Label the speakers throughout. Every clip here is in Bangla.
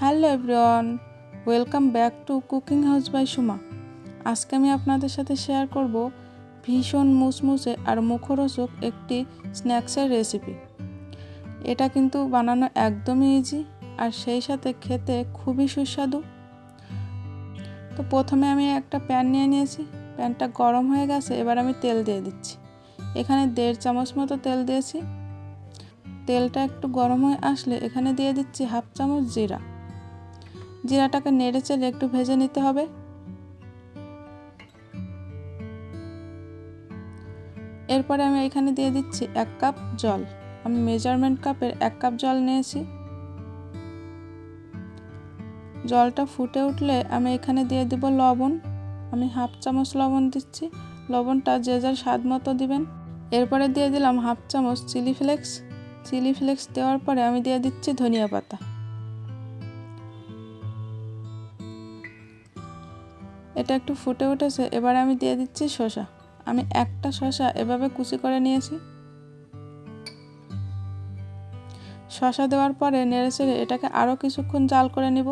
Speaker 1: Hello everyone, welcome back to cooking house by Suma. আজকে আমি আপনাদের সাথে শেয়ার করব ভীষণ মুসমুসে আর মুখরোচক একটি স্ন্যাক্সের রেসিপি। এটা কিন্তু বানানো একদমই ইজি আর সেই সাথে খেতে খুবই সুস্বাদু। তো প্রথমে আমি একটা প্যান নিয়ে নিয়েছি, প্যানটা গরম হয়ে গেছে। এবার আমি তেল দিয়ে দিচ্ছি। এখানে 1.5 চামচ মতো তেল দিয়েছি। তেলটা একটু গরম হয়ে আসলে এখানে দিয়ে দিচ্ছি 1/2 চামচ জিরা। জিরাটাকে নেড়ে চেড়ে একটু ভেজে নিতে হবে। এরপরে আমি এখানে দিয়ে দিচ্ছি 1 কাপ জল। আমি মেজারমেন্ট কাপের 1 কাপ জল নিয়েছি। জলটা ফুটে উঠলে আমি এখানে দিয়ে দিব লবণ। আমি 1/2 চামচ লবণ দিচ্ছি। লবণটা যে যার স্বাদ মতো দিবেন। এরপরে দিয়ে দিলাম 1/2 চামচ চিলি ফ্লেক্স। চিলি ফ্লেক্স দেওয়ার পরে আমি দিয়ে দিচ্ছি ধনিয়া পাতা। এটা একটু ফুটে উঠেছে। এবারে আমি দিয়ে দিচ্ছি শসা। আমি একটা শসা এভাবে কুচি করে নিয়েছি। শসা দেওয়ার পরে নেড়েচেড়ে এটাকে আরও কিছুক্ষণ জাল করে নিব।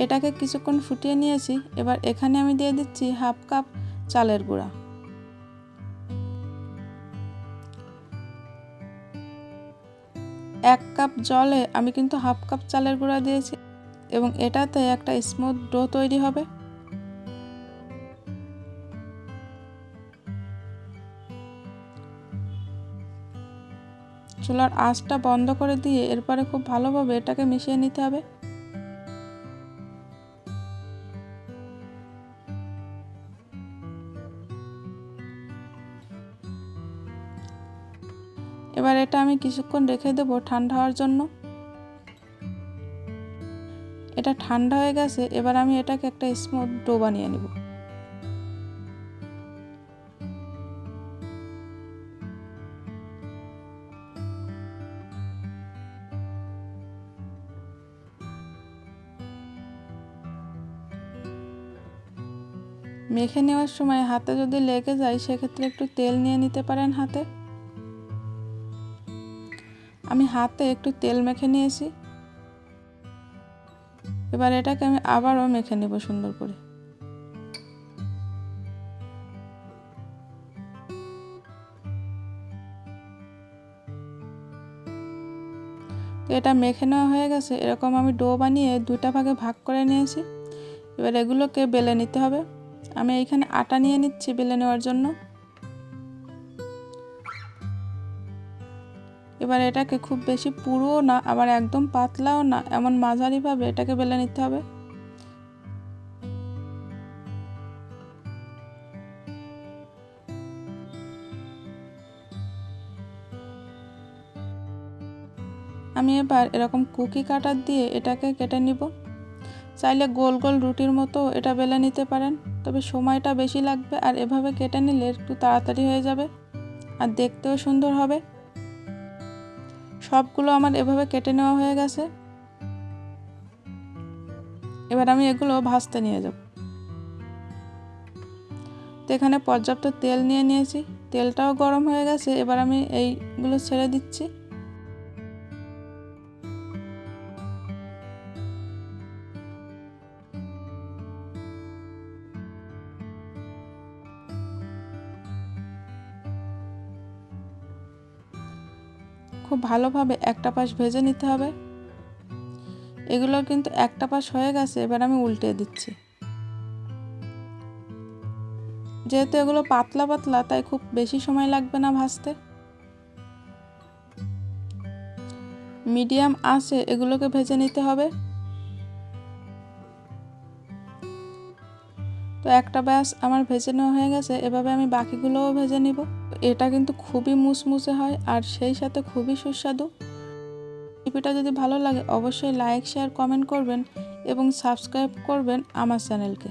Speaker 1: এটাকে কিছুক্ষণ ফুটিয়ে নিয়েছি। এবার এখানে আমি দিয়ে দিচ্ছি 1/2 কাপ চালের গুঁড়া। এক কাপ জলে আমি কিন্তু 1/2 কাপ চালের গুঁড়া দিয়েছি এবং এটাতে একটা স্মুথ ডো তৈরি হবে। চুলার আঁচটা বন্ধ করে দিয়ে এরপরে খুব ভালোভাবে এটাকে মিশিয়ে নিতে হবে। এবার এটা আমি কিছুক্ষণ রেখে দেব ঠান্ডা হওয়ার জন্য। এটা ঠান্ডা হয়ে গেছে। এবার আমি এটাকে একটা স্মুথ ডো বানিয়ে নেব। মেখে নেওয়ার সময় হাতে যদি লেগে যায় সেক্ষেত্রে একটু তেল নিয়ে নিতে পারেন হাতে। আমি হাতে একটু তেল মেখে নিয়েছি। এবার এটাকে আমি আবারও মেখে নেব সুন্দর করে। তো এটা মেখে নেওয়া হয়ে গেছে। এরকম আমি ডো বানিয়ে 2টা ভাগে ভাগ করে নিয়েছি। এবার এগুলোকে বেলে নিতে হবে। আমি এইখানে আটা নিয়ে নিচ্ছি বেলে নেওয়ার জন্য। এবার এটাকে খুব বেশি পুরোও না আবার একদম পাতলাও না, এমন মাঝারিভাবে এটাকে বেলে নিতে হবে। আমি এবার এরকম কুকি কাটার দিয়ে এটাকে কেটে নিব। চাইলে গোল গোল রুটির মতো এটা বেলে নিতে পারেন, তবে সময়টা বেশি লাগবে আর এভাবে কেটে নিলে একটু তাড়াতাড়ি হয়ে যাবে আর দেখতেও সুন্দর হবে। সবগুলো আমার এভাবে কেটে নেওয়া হয়ে গেছে। এবার আমি এগুলো ভাজতে নিয়ে যাব। তো এখানে পর্যাপ্ত তেল নিয়ে নিয়েছি। তেলটাও গরম হয়ে গেছে। এবার আমি এইগুলো ছেড়ে দিচ্ছি। খুব ভালোভাবে একটা পাশ ভেজে নিতে হবে। এগুলো কিন্তু একটা পাশ হয়ে গেছে। এবার আমি উল্টে দিচ্ছি। যেহেতু এগুলো পাতলা পাতলা তাই খুব বেশি সময় লাগবে না ভাজতে। মিডিয়াম আঁচে এগুলোকে ভেজে নিতে হবে। তো একটা ব্যাস আমার ভেজে নেওয়া হয়ে গেছে। এভাবে আমি বাকিগুলোও ভেজে নিব। এটা কিন্তু খুবই মুসমুসে হয় আর সেই সাথে খুবই সুস্বাদু। রেসিপিটা যদি ভালো লাগে অবশ্যই লাইক, শেয়ার, কমেন্ট করবেন এবং সাবস্ক্রাইব করবেন আমার চ্যানেলকে।